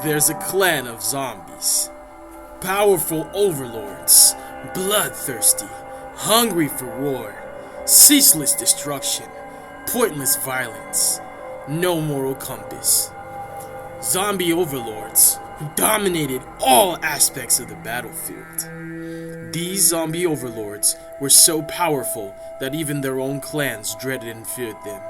There's a clan of zombies. Powerful overlords, bloodthirsty, hungry for war, ceaseless destruction, pointless violence, no moral compass. Zombie overlords who dominated all aspects of the battlefield. These zombie overlords were so powerful that even their own clans dreaded and feared them.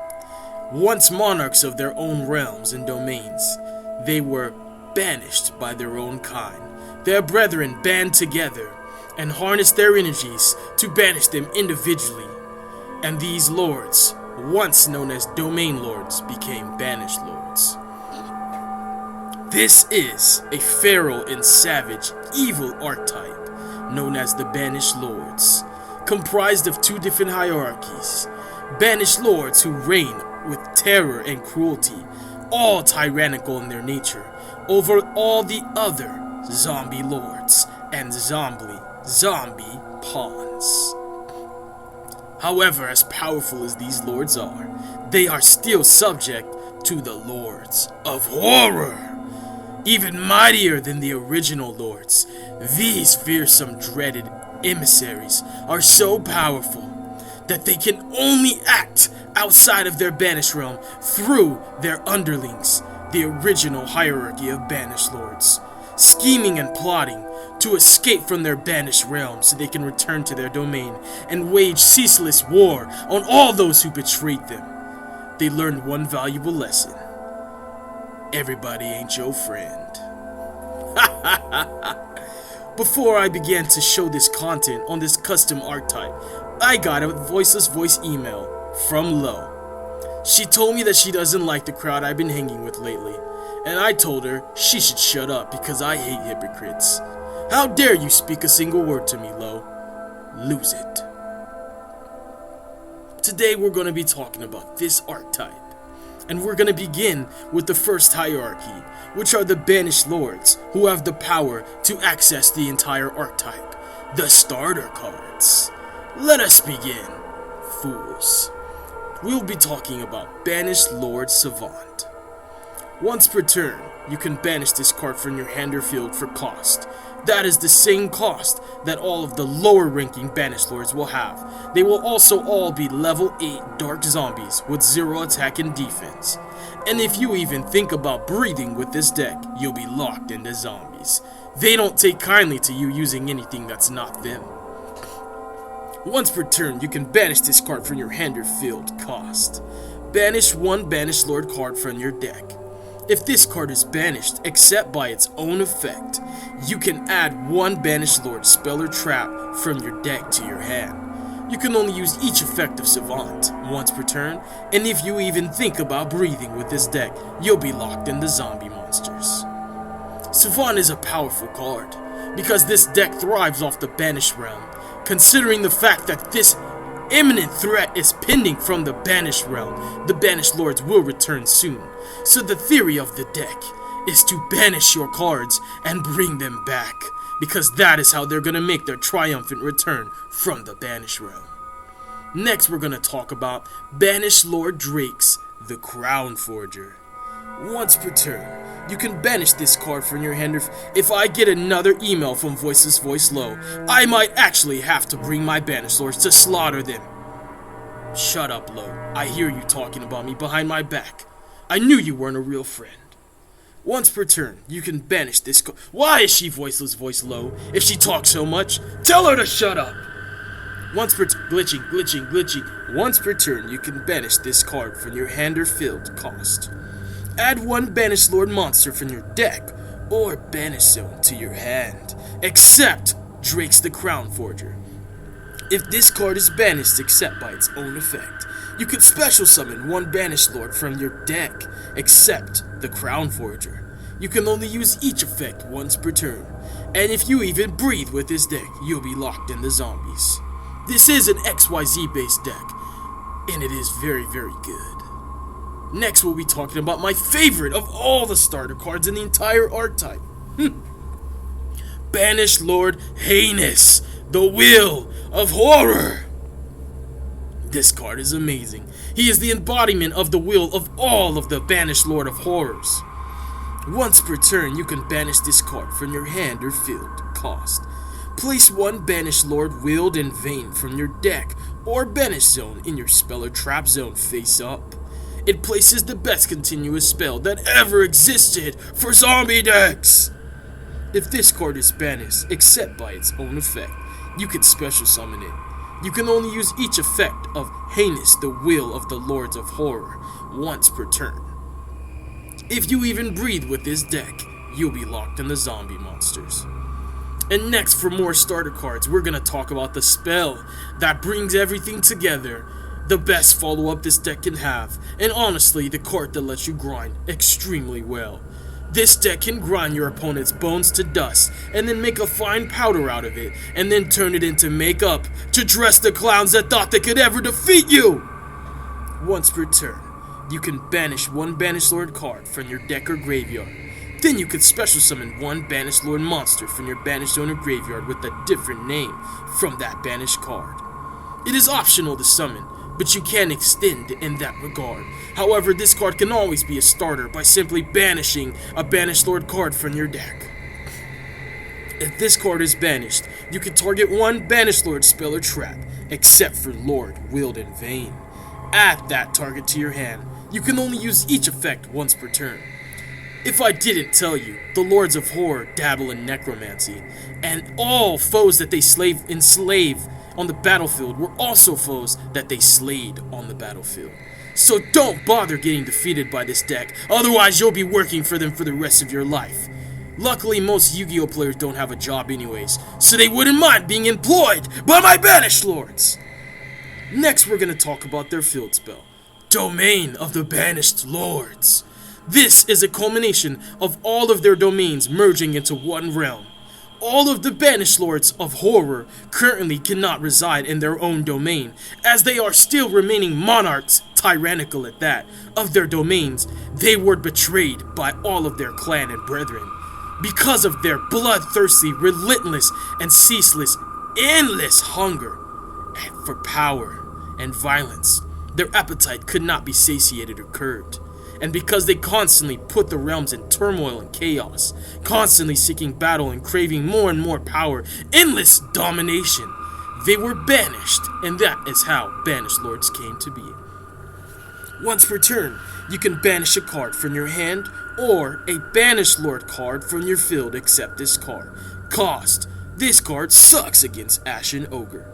Once monarchs of their own realms and domains, they were banished by their own kind. Their brethren band together and harnessed their energies to banish them individually. And these lords, once known as domain lords, became banished lords. This is a feral and savage, evil archetype known as the banished lords, comprised of two different hierarchies. Banished lords who reign with terror and cruelty, all tyrannical in their nature, over all the other zombie lords and zombie pawns. However, as powerful as these lords are, they are still subject to the lords of horror. Even mightier than the original lords, these fearsome, dreaded emissaries are so powerful that they can only act outside of their banished realm through their underlings, the original hierarchy of banished lords, scheming and plotting to escape from their banished realm so they can return to their domain and wage ceaseless war on all those who betrayed them. They learned one valuable lesson. Everybody ain't your friend. Before I began to show this content on this custom archetype, I got a voiceless voice email from Lo. She told me that she doesn't like the crowd I've been hanging with lately, and I told her she should shut up because I hate hypocrites. How dare you speak a single word to me, Lo? Lose it. Today we're going to be talking about this archetype, and we're going to begin with the first hierarchy, which are the banished lords who have the power to access the entire archetype, the starter cards. Let us begin, fools. We'll be talking about Banished Lord Savant. Once per turn, you can banish this card from your hand or field for cost. That is the same cost that all of the lower ranking Banished Lords will have. They will also all be level 8 Dark Zombies with 0 attack and defense. And if you even think about breathing with this deck, you'll be locked into zombies. They don't take kindly to you using anything that's not them. Once per turn, you can banish this card from your hand or field cost. Banish one Banished Lord card from your deck. If this card is banished, except by its own effect, you can add one Banished Lord spell or trap from your deck to your hand. You can only use each effect of Savant once per turn, and if you even think about breathing with this deck, you'll be locked into zombie monsters. Savant is a powerful card, because this deck thrives off the banished realm, considering the fact that this imminent threat is pending from the banished realm. The banished lords will return soon, so the theory of the deck is to banish your cards and bring them back, because that is how they're going to make their triumphant return from the banished realm. Next, we're going to talk about Banished Lord Drake's the Crown Forger. Once per turn, you can banish this card from your hand. If I get another email from Voiceless Voice Low, I might actually have to bring my banished lords to slaughter them. Shut up, Low. I hear you talking about me behind my back. I knew you weren't a real friend. Once per turn, you can banish this card. Why is she Voiceless Voice Low if she talks so much? Tell her to shut up. Once per glitching. Once per turn, you can banish this card from your hand or field cost. Add one Banished Lord monster from your deck, or Banish Zone to your hand, except Drake's the Crown Forger. If this card is banished except by its own effect, you can special summon one Banished Lord from your deck, except the Crown Forger. You can only use each effect once per turn, and if you even breathe with this deck, you'll be locked in the zombies. This is an XYZ based deck, and it is very, very good. Next, we'll be talking about my favorite of all the starter cards in the entire archetype. Banished Lord Heinous, the Wheel of Horror. This card is amazing. He is the embodiment of the will of all of the Banished Lord of Horrors. Once per turn, you can banish this card from your hand or field. Cost: place one Banished Lord Willed in Vain from your deck or Banished Zone in your spell or trap zone face up. It places the best continuous spell that ever existed for zombie decks! If this card is banished, except by its own effect, you can special summon it. You can only use each effect of Heinous, the Will of the Lords of Horror, once per turn. If you even breathe with this deck, you'll be locked in the zombie monsters. And next, for more starter cards, we're gonna talk about the spell that brings everything together. The best follow-up this deck can have, and honestly, the card that lets you grind extremely well. This deck can grind your opponent's bones to dust, and then make a fine powder out of it, and then turn it into makeup to dress the clowns that thought they could ever defeat you! Once per turn, you can banish one Banished Lord card from your deck or graveyard. Then you can special summon one Banished Lord monster from your Banished Zone or graveyard with a different name from that banished card. It is optional to summon, but you can extend in that regard. However, this card can always be a starter by simply banishing a Banished Lord card from your deck. If this card is banished, you can target one Banished Lord spell or trap, except for Lord Willed in Vain. Add that target to your hand. You can only use each effect once per turn. If I didn't tell you, the Lords of Horror dabble in necromancy, and all foes that they enslave on the battlefield were also foes that they slayed on the battlefield. So don't bother getting defeated by this deck, otherwise you'll be working for them for the rest of your life. Luckily, most Yu-Gi-Oh players don't have a job anyways, so they wouldn't mind being employed by my Banished Lords! Next, we're going to talk about their field spell, Domain of the Banished Lords. This is a culmination of all of their domains merging into one realm. All of the Banished Lords of Horror currently cannot reside in their own domain, as they are still remaining monarchs, tyrannical at that, of their domains. They were betrayed by all of their clan and brethren. Because of their bloodthirsty, relentless, and ceaseless, endless hunger for power and violence, their appetite could not be satiated or curbed. And because they constantly put the realms in turmoil and chaos, constantly seeking battle and craving more and more power, endless domination, they were banished, and that is how Banished Lords came to be. Once per turn, you can banish a card from your hand, or a Banished Lord card from your field except this card. Cost: this card sucks against Ashen Ogre.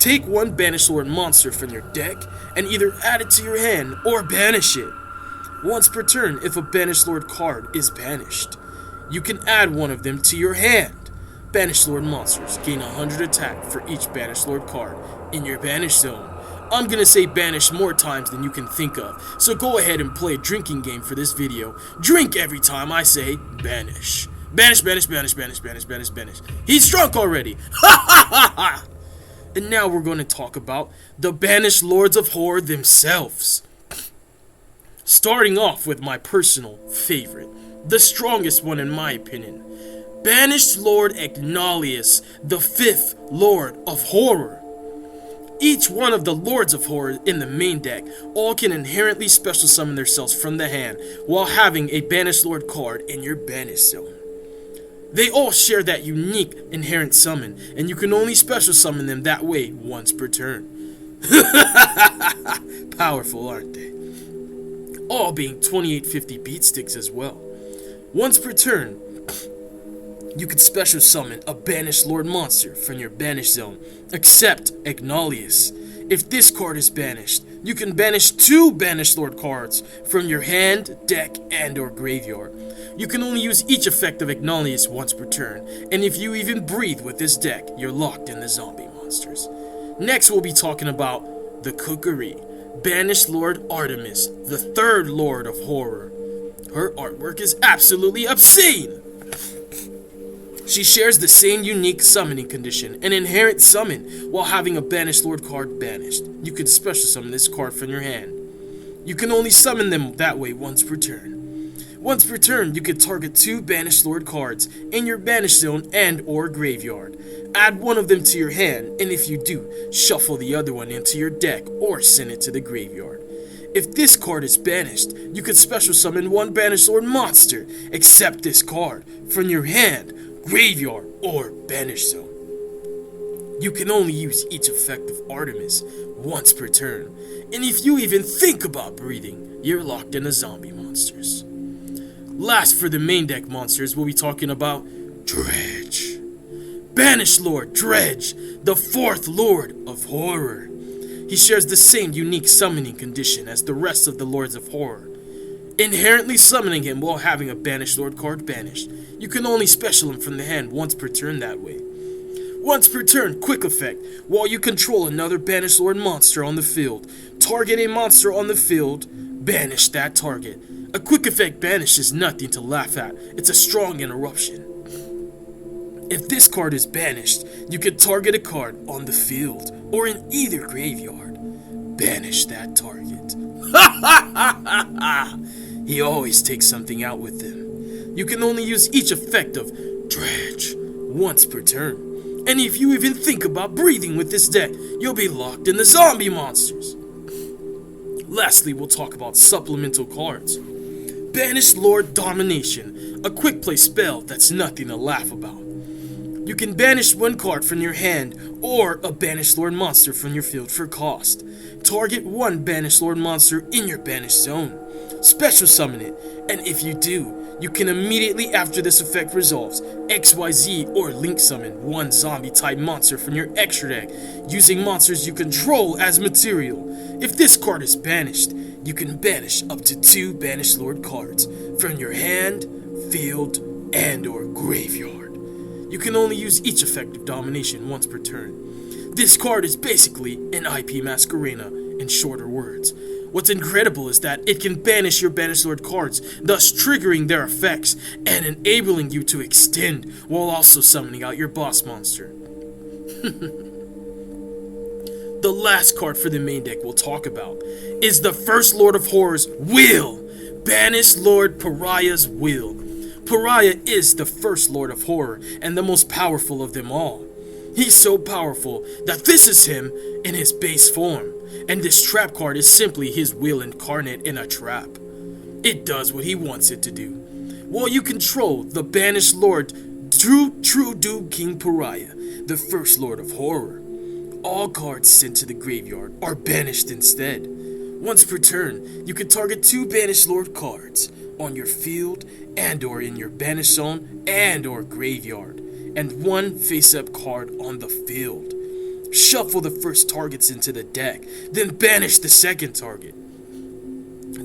Take one Banished Lord monster from your deck, and either add it to your hand, or banish it. Once per turn, if a Banished Lord card is banished, you can add one of them to your hand. Banished Lord monsters gain 100 attack for each Banished Lord card in your Banished Zone. I'm gonna say banish more times than you can think of, so go ahead and play a drinking game for this video. Drink every time I say banish. Banish, banish, banish, banish, banish, banish, banish. He's drunk already! Ha ha ha ha! And now we're going to talk about the Banished Lords of Horror themselves. Starting off with my personal favorite, the strongest one in my opinion, Banished Lord Ignalius, the 5th Lord of Horror. Each one of the Lords of Horror in the main deck all can inherently special summon themselves from the hand while having a Banished Lord card in your Banished Zone. They all share that unique inherent summon, and you can only special summon them that way once per turn. Powerful, aren't they? All being 2850 beat sticks as well. Once per turn, you can special summon a Banished Lord monster from your Banished Zone, except Ignalius. If this card is banished, you can banish 2 Banished Lord cards from your hand, deck, and or graveyard. You can only use each effect of Ignalius once per turn, and if you even breathe with this deck, you're locked in the zombie monsters. Next, we'll be talking about the Cookery, Banished Lord Artemis, the 3rd Lord of Horror. Her artwork is absolutely obscene! She shares the same unique summoning condition, an inherent summon, while having a Banished Lord card banished. You can special summon this card from your hand. You can only summon them that way once per turn. Once per turn, you can target 2 Banished Lord cards in your Banished Zone and or graveyard. Add one of them to your hand, and if you do, shuffle the other one into your deck or send it to the graveyard. If this card is banished, you can special summon one Banished Lord monster, except this card, from your hand, graveyard, or banish zone. You can only use each effect of Artemis once per turn, and if you even think about breathing, you're locked into zombie monsters. Last for the main deck monsters, we'll be talking about Dredge. Banished Lord Dredge, the fourth Lord of Horror. He shares the same unique summoning condition as the rest of the Lords of Horror, inherently summoning him while having a Banished Lord card banished. You can only special him from the hand once per turn that way. Once per turn, quick effect, while you control another Banished Lord monster on the field. Target a monster on the field, banish that target. A quick effect banish is nothing to laugh at, it's a strong interruption. If this card is banished, you can target a card on the field or in either graveyard. Banish that target. He always takes something out with him. You can only use each effect of Dredge once per turn. And if you even think about breathing with this deck, you'll be locked in the zombie monsters. Lastly, we'll talk about supplemental cards. Banished Lord Domination, a quick play spell that's nothing to laugh about. You can banish one card from your hand or a Banished Lord monster from your field for cost. Target one Banished Lord monster in your banished zone. Special summon it, and if you do, you can immediately after this effect resolves, XYZ or link summon one zombie type monster from your extra deck using monsters you control as material. If this card is banished, you can banish up to 2 Banished Lord cards from your hand, field, and or graveyard. You can only use each effect of Domination once per turn. This card is basically an IP Masquerena in shorter words. What's incredible is that it can banish your Banished Lord cards, thus triggering their effects and enabling you to extend while also summoning out your boss monster. The last card for the main deck we'll talk about is the first Lord of Horror's Will, Banished Lord Pariah's Will. Pariah is the first Lord of Horror and the most powerful of them all. He's so powerful that this is him in his base form, and this trap card is simply his will incarnate in a trap. It does what he wants it to do. While you control the Banished Lord True Doom King Pariah, the first Lord of Horror, all cards sent to the graveyard are banished instead. Once per turn, you can target 2 Banished Lord cards on your field and or in your banished zone and or graveyard, and 1 face-up card on the field. Shuffle the first targets into the deck, then banish the second target.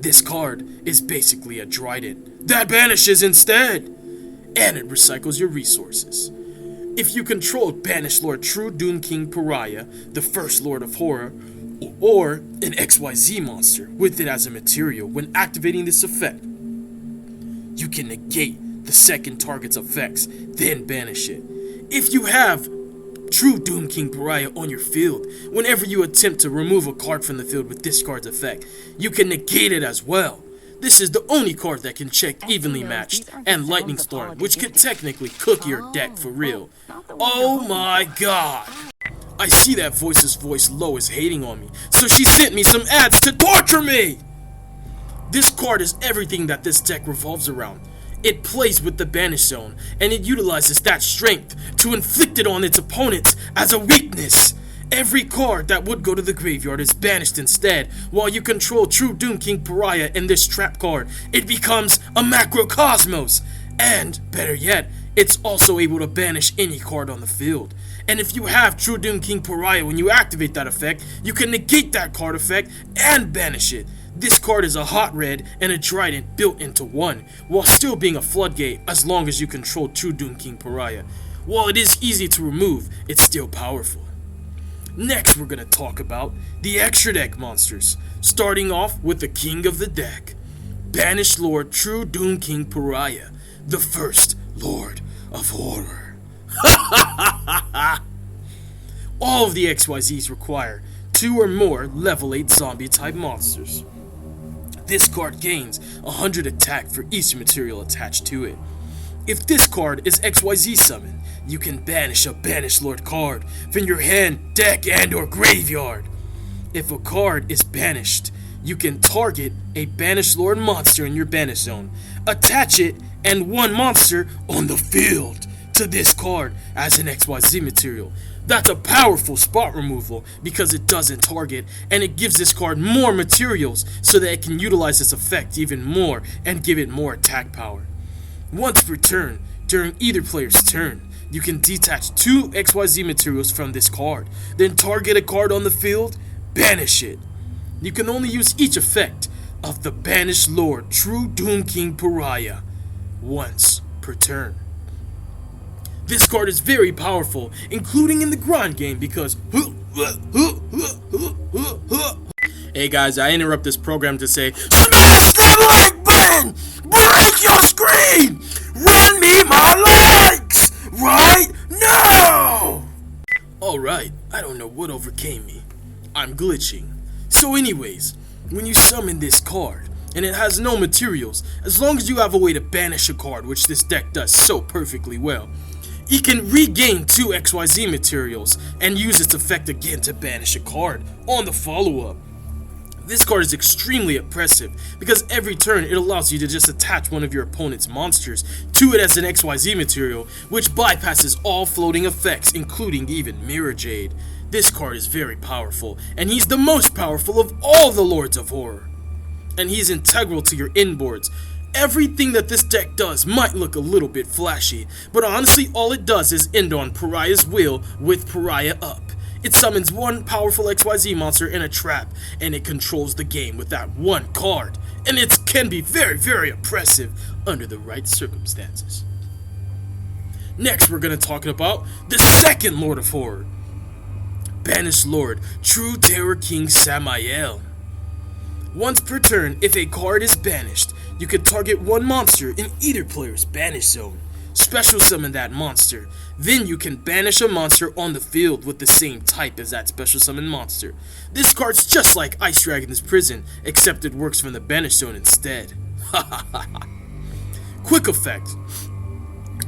This card is basically a trident that banishes instead, and it recycles your resources. If you control Banished Lord True Doom King Pariah, the first Lord of Horror, or an XYZ monster with it as a material, when activating this effect, you can negate the second target's effects, then banish it. If you have True Doom King Pariah on your field, whenever you attempt to remove a card from the field with this card's effect, you can negate it as well. This is the only card that can check Evenly Matched and Lightning Storm, which could technically cook your deck for real. Oh my god! I see that Voice's voice Low is hating on me, so she sent me some ads to torture me! This card is everything that this deck revolves around. It plays with the Banished Zone, and it utilizes that strength to inflict it on its opponents as a weakness. Every card that would go to the graveyard is banished instead. While you control True Doom King Pariah in this trap card, it becomes a Macrocosmos. And, better yet, it's also able to banish any card on the field. And if you have True Doom King Pariah when you activate that effect, you can negate that card effect and banish it. This card is a hot red and a trident built into one, while still being a floodgate as long as you control True Doom King Pariah. While it is easy to remove, it's still powerful. Next, we're going to talk about the extra deck monsters, starting off with the king of the deck, Banished Lord True Doom King Pariah, the first Lord of Horror. All of the XYZs require 2 or more level 8 zombie type monsters. This card gains 100 attack for each material attached to it. If this card is XYZ summoned, you can banish a Banished Lord card from your hand, deck, and or graveyard. If a card is banished, you can target a Banished Lord monster in your banish zone, attach it and one monster on the field to this card as an XYZ material. That's a powerful spot removal because it doesn't target, and it gives this card more materials so that it can utilize this effect even more and give it more attack power. Once per turn, during either player's turn, you can detach 2 XYZ materials from this card, then target a card on the field, banish it. You can only use each effect of the Banished Lord True Doom King Pariah once per turn. This card is very powerful, including in the grind game because hey guys, I interrupt this program to say, smash that like button! Break your screen! Run me my likes! Right now! Alright, I don't know what overcame me. I'm glitching. So anyways, when you summon this card, and it has no materials, as long as you have a way to banish a card, which this deck does so perfectly well, you can regain 2 XYZ materials and use its effect again to banish a card on the follow-up. This card is extremely oppressive because every turn it allows you to just attach one of your opponent's monsters to it as an XYZ material, which bypasses all floating effects, including even Mirror Jade. This card is very powerful, and he's the most powerful of all the Lords of Horror. And he's integral to your inboards. Everything that this deck does might look a little bit flashy, but honestly all it does is end on Pariah's Will with Pariah up. It summons one powerful XYZ monster in a trap, and it controls the game with that one card, and it can be very, very oppressive under the right circumstances. Next we're going to talk about the second Lord of Horror, Banished Lord True Terror King Samael. Once per turn, if a card is banished, you can target one monster in either player's banish zone, special summon that monster, then you can banish a monster on the field with the same type as that special summon monster. This card's just like Ice Dragon's Prison, except it works from the banish zone instead. Quick effect.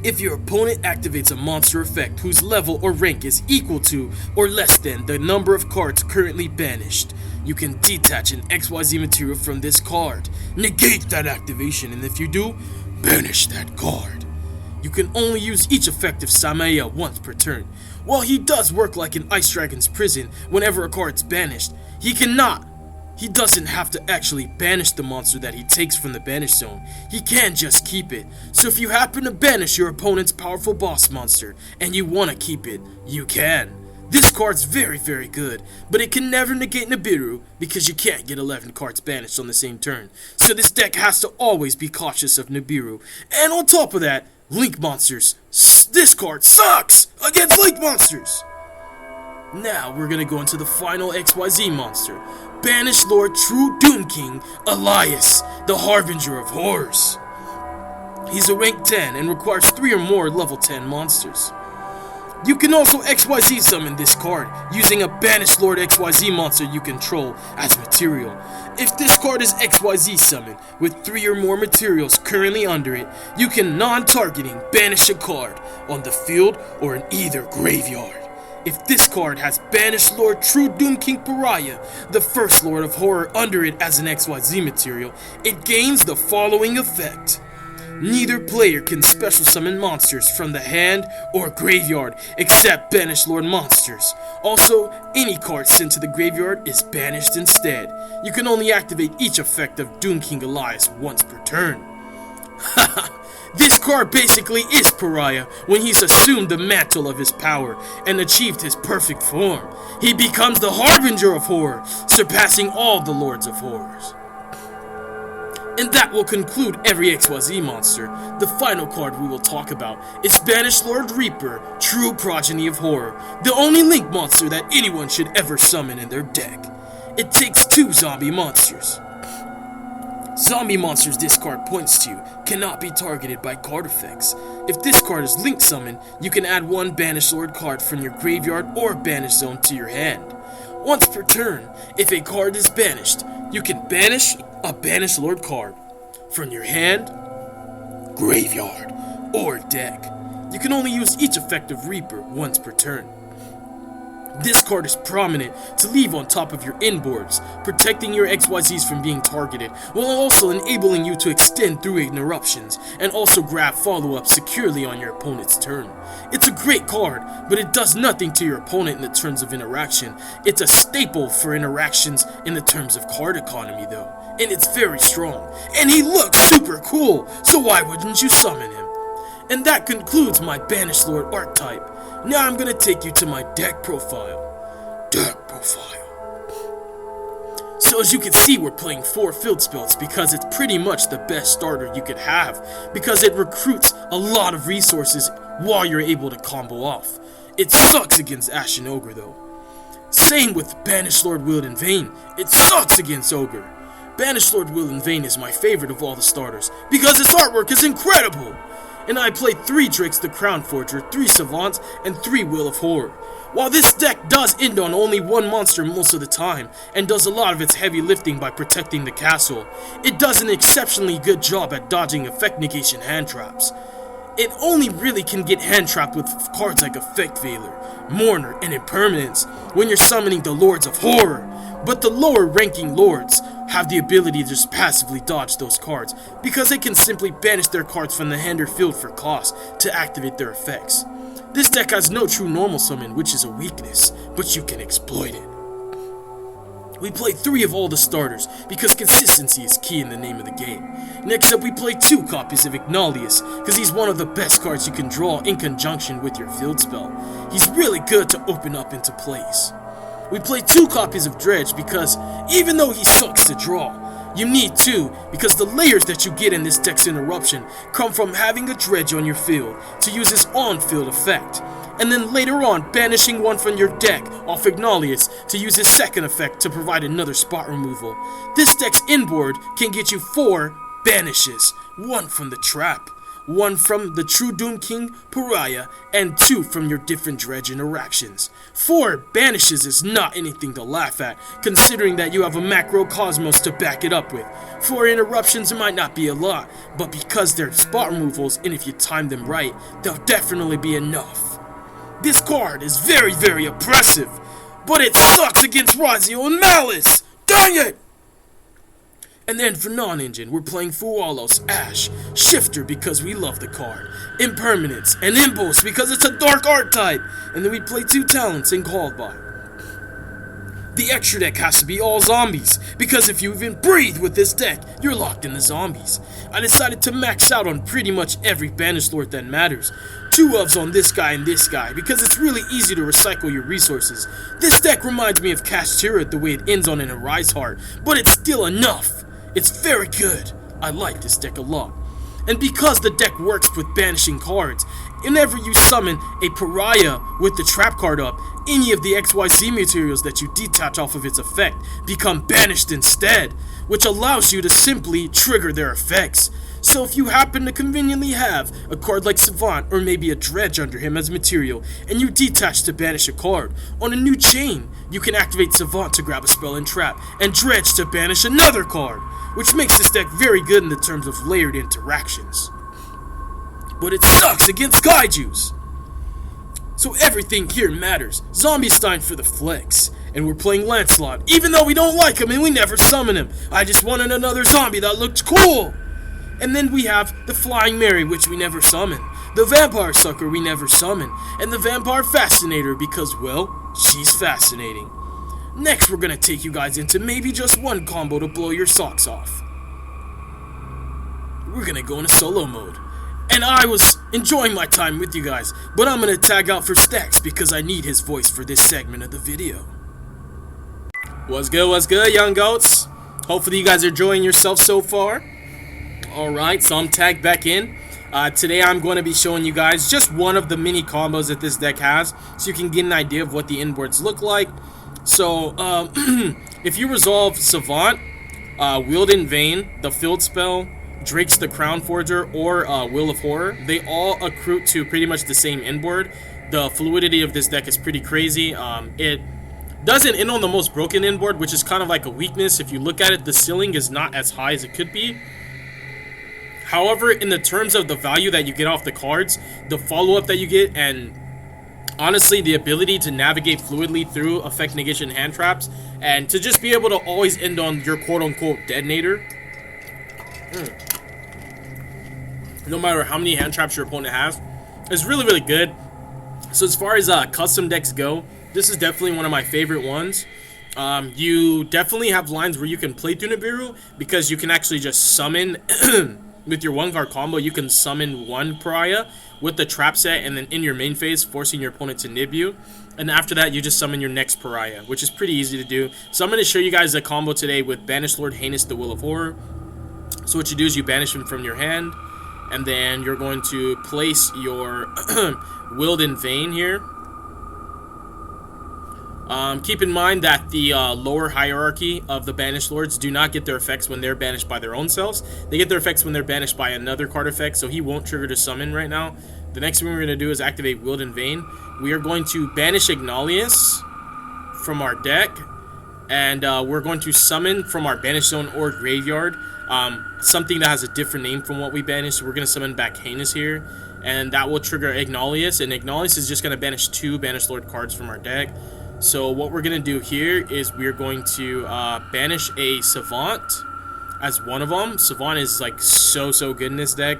If your opponent activates a monster effect whose level or rank is equal to or less than the number of cards currently banished, you can detach an XYZ material from this card, negate that activation, and if you do, banish that card. You can only use each effect of Samael once per turn. While he does work like an Ice Dragon's Prison whenever a card's banished, he doesn't have to actually banish the monster that he takes from the banish zone. He can just keep it. So if you happen to banish your opponent's powerful boss monster and you want to keep it, you can. This card's very, very good, but it can never negate Nibiru because you can't get 11 cards banished on the same turn. So this deck has to always be cautious of Nibiru. And on top of that, Link monsters. This card sucks against Link monsters. Now we're gonna go into the final XYZ monster, Banished Lord True Doom King Elias, the Harbinger of Horrors. He's a rank 10 and requires 3 or more level 10 monsters. You can also XYZ summon this card using a Banished Lord XYZ monster you control as material. If this card is XYZ summoned with 3 or more materials currently under it, you can non-targeting banish a card on the field or in either graveyard. If this card has Banished Lord True Doom King Pariah, the first Lord of Horror under it as an XYZ material, it gains the following effect. Neither player can special summon monsters from the hand or graveyard except Banished Lord monsters. Also, any card sent to the graveyard is banished instead. You can only activate each effect of Doom King Elias once per turn. Haha! This card basically is Pariah when he's assumed the mantle of his power and achieved his perfect form. He becomes the Harbinger of Horror, surpassing all the Lords of Horrors. And that will conclude every XYZ monster. The final card we will talk about is Banished Lord Reaper, True Progeny of Horror, the only Link monster that anyone should ever summon in their deck. It takes 2 zombie monsters. Zombie monsters this card points to cannot be targeted by card effects. If this card is Link summoned, you can add 1 Banished Lord card from your graveyard or banish zone to your hand. Once per turn, if a card is banished, you can banish a Banished Lord card from your hand, graveyard, or deck. You can only use each effective Reaper once per turn. This card is prominent to leave on top of your inboards, protecting your XYZs from being targeted, while also enabling you to extend through interruptions, and also grab follow-up securely on your opponent's turn. It's a great card, but it does nothing to your opponent in the terms of interaction. It's a staple for interactions in the terms of card economy though, and it's very strong. And he looks super cool, so why wouldn't you summon him? And that concludes my Banished Lord archetype. Now I'm gonna take you to my deck profile. So as you can see, we're playing 4 field spells because it's pretty much the best starter you could have, because it recruits a lot of resources while you're able to combo off. It sucks against Ashen Ogre though. Same with Banished Lord Willed in Vain. It sucks against Ogre. Banished Lord Willed in Vain is my favorite of all the starters because its artwork is incredible. And I played 3 Drakes the Crown Forger, 3 Savants, and 3 Will of Horror. While this deck does end on only 1 monster most of the time, and does a lot of its heavy lifting by protecting the castle, it does an exceptionally good job at dodging effect negation hand traps. It only really can get hand trapped with cards like Effect Veiler, Mourner, and Impermanence when you're summoning the Lords of Horror. But the lower ranking lords have the ability to just passively dodge those cards, because they can simply banish their cards from the hand or field for cost to activate their effects. This deck has no true normal summon, which is a weakness, but you can exploit it. We play 3 of all the starters, because consistency is key in the name of the game. Next up we play 2 copies of Ignalius, because he's one of the best cards you can draw in conjunction with your field spell. He's really good to open up into plays. We play 2 copies of Dredge because, even though he sucks to draw, you need 2 because the layers that you get in this deck's interruption come from having a Dredge on your field to use his on-field effect, and then later on banishing one from your deck off Ignalius to use his second effect to provide another spot removal. This deck's inboard can get you 4 banishes, 1 from the trap, 1 from the True Doom King, Pariah, and 2 from your different Dredge interactions. 4 banishes is not anything to laugh at, considering that you have a Macrocosmos to back it up with. 4 interruptions might not be a lot, but because they're spot removals, and if you time them right, they'll definitely be enough. This card is very, very oppressive, but it sucks against RYZEAL and Malice! Dang it! And then for non-engine, we're playing Fualos, Ash, Shifter because we love the card, Impermanence, and Impulse because it's a dark archetype, and then we play 2 talents and Called By. The extra deck has to be all zombies, because if you even breathe with this deck, you're locked in the zombies. I decided to max out on pretty much every Banished Lord that matters. 2 ofs on this guy and this guy, because it's really easy to recycle your resources. This deck reminds me of Kashtira the way it ends on an Arise Heart, but it's still enough. It's very good. I like this deck a lot. And because the deck works with banishing cards, whenever you summon a Pariah with the trap card up, any of the XYZ materials that you detach off of its effect become banished instead, which allows you to simply trigger their effects. So if you happen to conveniently have a card like Savant or maybe a Dredge under him as material, and you detach to banish a card, on a new chain, you can activate Savant to grab a spell and trap, and Dredge to banish another card, which makes this deck very good in the terms of layered interactions. But it sucks against Kaijus! So everything here matters. Zombie-Stein for the flex. And we're playing Lancelot, even though we don't like him and we never summon him. I just wanted another zombie that looked cool! And then we have the Flying Mary, which we never summon, the Vampire Sucker we never summon, and the Vampire Fascinator because, well, she's fascinating. Next, we're gonna take you guys into maybe just one combo to blow your socks off. We're gonna go into solo mode. And I was enjoying my time with you guys, but I'm gonna tag out for Stacks because I need his voice for this segment of the video. What's good, young goats? Hopefully you guys are enjoying yourself so far. Alright, so I'm tagged back in. Today I'm going to be showing you guys just one of the mini combos that this deck has, so you can get an idea of what the inboards look like. So, if you resolve Savant, Willed in Vain, the Field Spell, Drake's the Crown Forger, or Will of Horror, they all accrue to pretty much the same inboard. The fluidity of this deck is pretty crazy. It doesn't end on the most broken inboard, which is kind of like a weakness. If you look at it, the ceiling is not as high as it could be. However, in the terms of the value that you get off the cards, the follow-up that you get, and honestly, the ability to navigate fluidly through effect negation hand traps, and to just be able to always end on your quote-unquote detonator, no matter how many hand traps your opponent has, is really, really good. So as far as custom decks go, this is definitely one of my favorite ones. You definitely have lines where you can play through Nibiru, because you can actually just summon with your one card combo. You can summon one pariah with the trap set, and then in your main phase forcing your opponent to nib you, and after that you just summon your next pariah, which is pretty easy to do. So I'm going to show you guys a combo today with Banished Lord Heinous the Will of Horror. So what you do is you banish him from your hand, and then you're going to place your Willed in Vain here. Keep in mind that the lower hierarchy of the Banished Lords do not get their effects when they're banished by their own selves. They get their effects when they're banished by another card effect, so he won't trigger to summon right now. The next thing we're going to do is activate Willed in Vain. We are going to banish Ignalius from our deck, and we're going to summon from our Banish Zone or Graveyard something that has a different name from what we banished. So we're going to summon back Heinous here, and that will trigger Ignalius, and Ignalius is just going to banish 2 Banished Lord cards from our deck. So what we're going to do here is we're going to banish a Savant as one of them. Savant is like so good in this deck.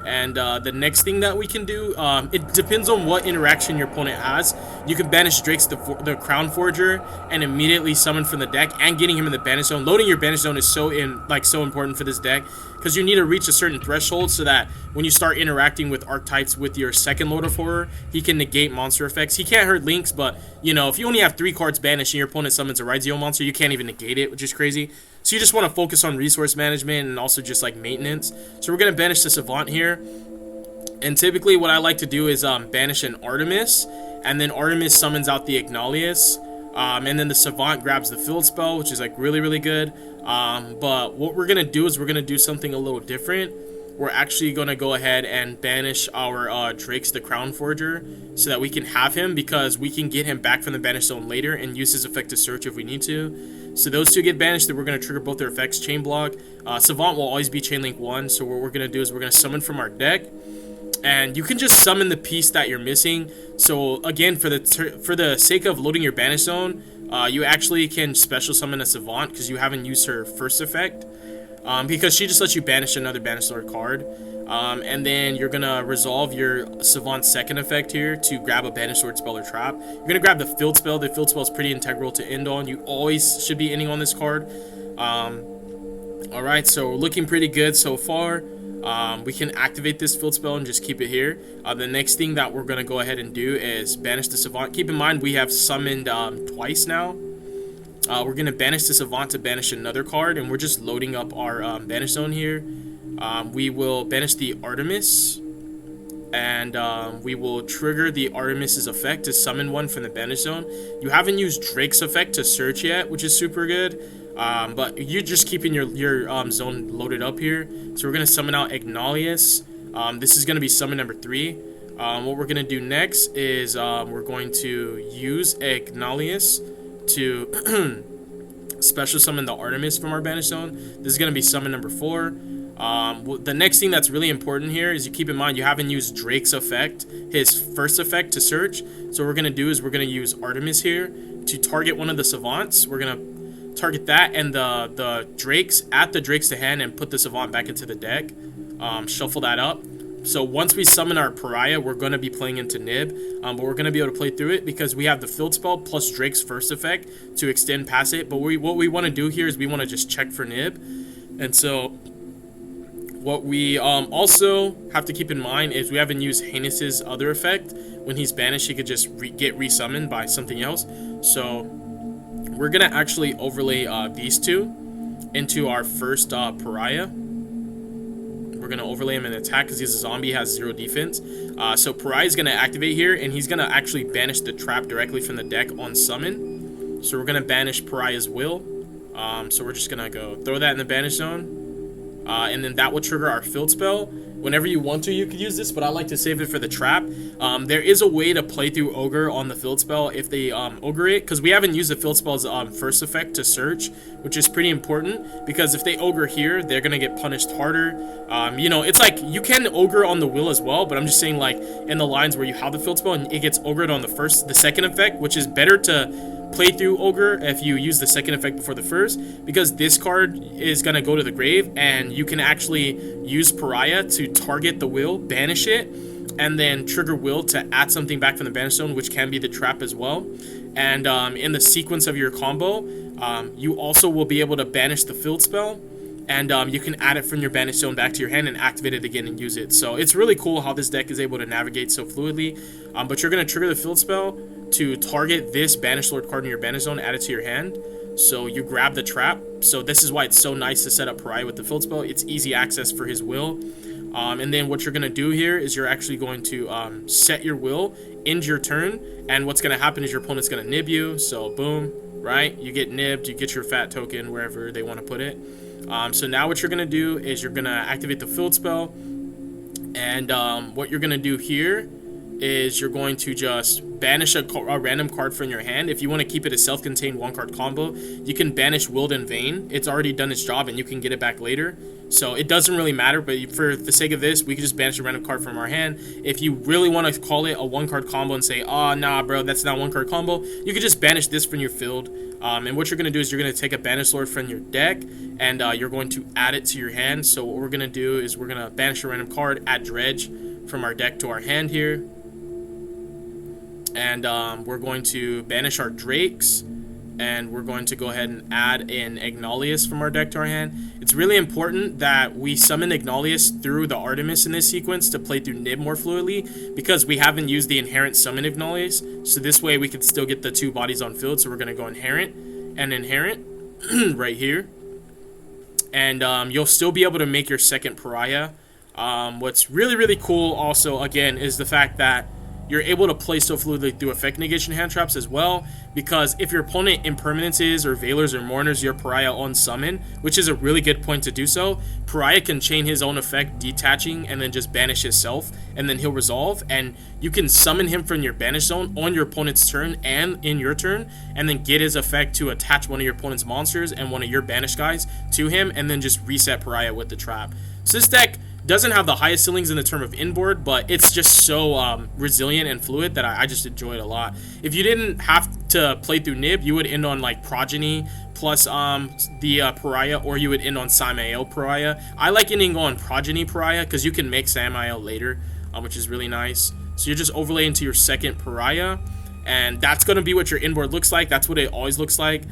And the next thing that we can do, it depends on what interaction your opponent has. You can banish Drake's the Crown Forger and immediately summon from the deck, and getting him in the Banish Zone. Loading your Banish Zone is so important for this deck, because you need to reach a certain threshold so that when you start interacting with archetypes with your second Lord of Horror, he can negate monster effects. He can't hurt links, but you know, if you only have 3 cards banished and your opponent summons a RYZEAL monster, you can't even negate it, which is crazy. So you just want to focus on resource management and also just like maintenance. So we're going to banish the Savant here. And typically what I like to do is banish an Artemis, and then Artemis summons out the Ignalius. And then the Savant grabs the Field Spell, which is like really good. But what we're going to do is we're going to do something a little different. We're actually going to go ahead and banish our Drake's the Crown Forger, so that we can have him, because we can get him back from the Banish Zone later and use his effect to search if we need to. So those 2 get banished, then we're going to trigger both their effects. Chain Block. Savant will always be Chain Link 1, so what we're going to do is we're going to summon from our deck. And you can just summon the piece that you're missing. So again, for the sake of loading your Banish Zone, you actually can special summon a Savant, because you haven't used her first effect. Because she just lets you banish another Banished Lord card. And then you're going to resolve your Savant's second effect here to grab a Banished Lord spell or trap. You're going to grab the Field Spell. The Field Spell is pretty integral to end on. You always should be ending on this card. Alright, so we're looking pretty good so far. We can activate this Field Spell and just keep it here. The next thing that we're going to go ahead and do is banish the Savant. Keep in mind we have summoned twice now. We're going to banish the Savant to banish another card, and we're just loading up our Banish Zone here. We will banish the Artemis, and we will trigger the Artemis's effect to summon one from the Banish Zone. You haven't used Drake's effect to search yet, which is super good. But you're just keeping your zone loaded up here. So we're going to summon out Ignalius. This is going to be summon number 3. What we're going to do next is we're going to use Ignalius to special summon the Artemis from our Banish Zone. This is going to be summon number 4. The next thing that's really important here is you keep in mind you haven't used Drake's effect, his first effect, to search. So what we're going to do is we're going to use Artemis here to target one of the Savants. We're going to target that and the Drakes at the Drake's to hand and put the Savant back into the deck. Shuffle that up. So once we summon our Pariah, we're going to be playing into Nib, but we're going to be able to play through it because we have the Field Spell plus Drake's first effect to extend past it. But what we want to do here is we want to just check for Nib. And so what we also have to keep in mind is we haven't used Heinous's other effect. When he's banished, he could just get resummoned by something else. So we're going to actually overlay these two into our first Pariah. We're going to overlay him in attack because he's a zombie, has 0 defense. So Pariah is going to activate here, and he's going to actually banish the trap directly from the deck on summon. So we're going to banish Pariah's Will. So we're just going to go throw that in the Banish Zone. And then that will trigger our Field Spell. whenever you want to, you could use this, but I like to save it for the trap. There is a way to play through Ogre on the field spell if they Ogre it, because we haven't used the field spell's first effect to search, which is pretty important, because if they Ogre here, they're gonna get punished harder. You know, it's like you can Ogre on the will as well, but I'm just saying, like, in the lines where you have the field spell and it gets Ogred on the second effect, which is better to play through Ogre if you use the second effect before the first, because this card is going to go to the grave, and you can actually use Pariah to target the will, banish it, and then trigger will to add something back from the banish zone, which can be the trap as well. And in the sequence of your combo, you also will be able to banish the field spell, and you can add it from your banish zone back to your hand and activate it again and use it. So it's really cool how this deck is able to navigate so fluidly. But you're going to trigger the field spell to target this Banished Lord card in your banish zone, add it to your hand. So you grab the trap. So this is why it's so nice to set up Pariah with the field spell. It's easy access for his will. And then what you're going to do here is you're actually going to set your will, end your turn, and what's going to happen is your opponent's going to nib you. So boom, right? You get nibbed, you get your fat token wherever they want to put it. So now what you're going to do is you're going to activate the field spell, and what you're going to do here is you're going to just banish a random card from your hand. If you want to keep it a self-contained one-card combo, you can banish Willed in Vain. It's already done its job, and you can get it back later. So it doesn't really matter, but for the sake of this, we can just banish a random card from our hand. If you really want to call it a one-card combo and say, oh, nah, bro, that's not one-card combo, you can just banish this from your field. And what you're going to do is you're going to take a Banished Lord from your deck, and you're going to add it to your hand. So what we're going to do is we're going to banish a random card, add Dredge from our deck to our hand here. And we're going to banish our Drakes, and we're going to go ahead and add in Ignalius from our deck to our hand. It's really important that we summon Ignalius through the Artemis in this sequence to play through Nib more fluidly, because we haven't used the inherent summon Ignalius. So this way we can still get the two bodies on field. So we're going to go inherent and inherent right here. And you'll still be able to make your second Pariah. What's really, really cool also, again, is the fact that you're able to play so fluidly through effect negation hand traps as well, because if your opponent impermanences or veilers or mourners your Pariah on summon, which is a really good point to do so, Pariah can chain his own effect detaching and then just banish himself, and then he'll resolve, and you can summon him from your banish zone on your opponent's turn and in your turn, and then get his effect to attach one of your opponent's monsters and one of your banished guys to him, and then just reset Pariah with the trap. So this deck doesn't have the highest ceilings in the term of inboard, but it's just so resilient and fluid that I just enjoy it a lot. If you didn't have to play through Nib, you would end on like Progeny plus the Pariah, or you would end on Samael Pariah. I like ending on Progeny Pariah because you can make Samael later, which is really nice. So you're just overlay into your second Pariah, and that's going to be what your inboard looks like. That's what it always looks like.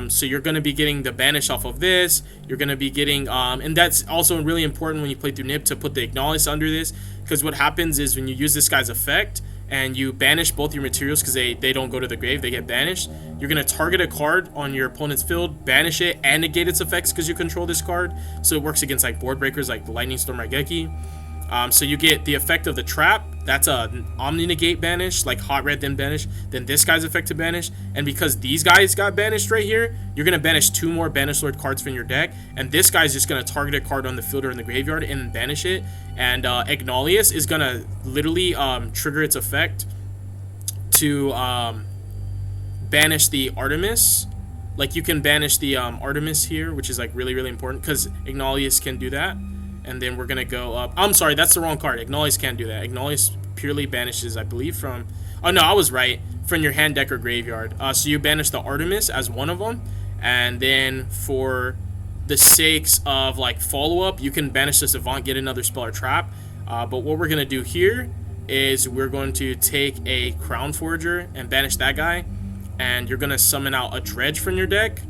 So you're going to be getting the banish off of this. You're going to be getting, and that's also really important when you play through Nib to put the Ignalius under this, because what happens is when you use this guy's effect and you banish both your materials because they don't go to the grave, they get banished, you're going to target a card on your opponent's field, banish it, and negate its effects because you control this card. So it works against like board breakers like the Lightning Storm Raigeki. So you get the effect of the trap. That's a Omni Negate banish, like Hot Red then banish. Then this guy's effect to banish. And because these guys got banished right here, you're going to banish 2 more Banished Lord cards from your deck. And this guy's just going to target a card on the field or in the graveyard and banish it. And Ignalius is going to literally trigger its effect to banish the Artemis. Like you can banish the Artemis here, which is like really, really important because Ignalius can do that. And then we're going to go up. I'm sorry, that's the wrong card. Ignalius can't do that. Ignalius purely banishes, I believe, from... Oh, no, I was right. From your hand, deck, or graveyard. So you banish the Artemis as one of them. And then for the sakes of, like, follow-up, you can banish the Savant, get another spell or trap. But what we're going to do here is we're going to take a Crown Forger and banish that guy. And you're going to summon out a Dredge from your deck.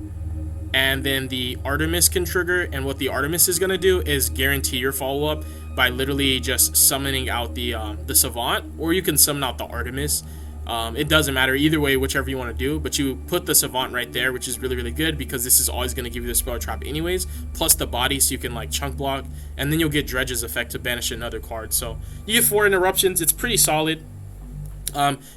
And then the Artemis can trigger, and what the Artemis is going to do is guarantee your follow-up by literally just summoning out the Savant, or you can summon out the Artemis. It doesn't matter either way, whichever you want to do, but you put the Savant right there, which is really, really good because this is always going to give you the spell trap anyways, plus the body so you can like chunk block, and then you'll get Dredge's effect to banish another card. So you get 4 interruptions. It's pretty solid.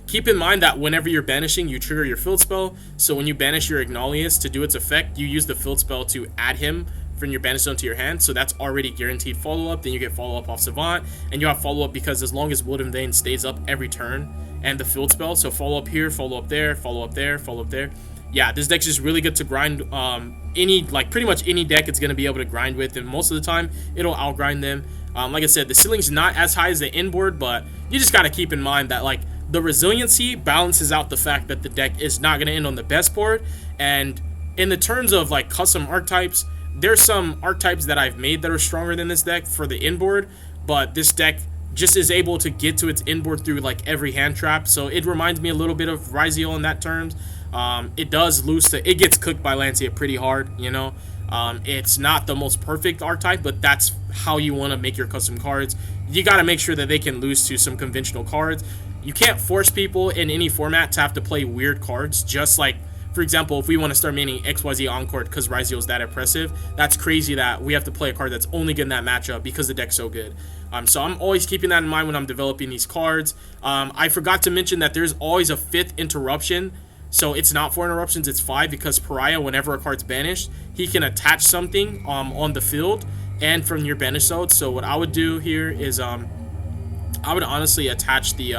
Keep in mind that whenever you're banishing, you trigger your field spell. So when you banish your Ignalius to do its effect, you use the field spell to add him from your banish zone to your hand, so that's already guaranteed follow-up. Then you get follow-up off Savant, and you have follow-up because as long as Wood and Vein stays up every turn, and the field spell, so follow-up here, follow-up there, follow-up there, follow-up there. Yeah, this deck's just really good to grind pretty much any deck it's going to be able to grind with, and most of the time, it'll outgrind them. Like I said, the ceiling's not as high as the inboard, but you just got to keep in mind that, like, the resiliency balances out the fact that the deck is not going to end on the best board. And in the terms of, like, custom archetypes, there's some archetypes that I've made that are stronger than this deck for the inboard, but this deck just is able to get to its inboard through, like, every hand trap. So it reminds me a little bit of RYZEAL in that terms. It does lose to, it gets cooked by Lancia pretty hard, you know. It's not the most perfect archetype, but that's how you want to make your custom cards. You got to make sure that they can lose to some conventional cards. You can't force people in any format to have to play weird cards. Just like, for example, if we want to start maining XYZ Encore because RYZEAL is that impressive, that's crazy that we have to play a card that's only good in that matchup because the deck's so good. So I'm always keeping that in mind when I'm developing these cards. I forgot to mention that there's always a 5th interruption. So it's not 4 interruptions, it's 5, because Pariah, whenever a card's banished, he can attach something on the field and from your banish zone. So what I would do here is I would honestly attach the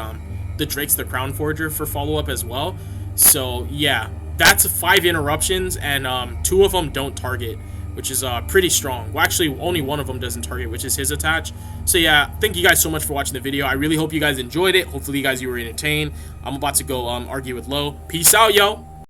Drake's the Crown Forger for follow-up as well. So yeah, that's 5 interruptions, and 2 of them don't target, which is pretty strong. Well, actually, only 1 of them doesn't target, which is his attach. So yeah, thank you guys so much for watching the video. I really hope you guys enjoyed it. Hopefully you guys were entertained. I'm about to go argue with Lo. Peace out, yo.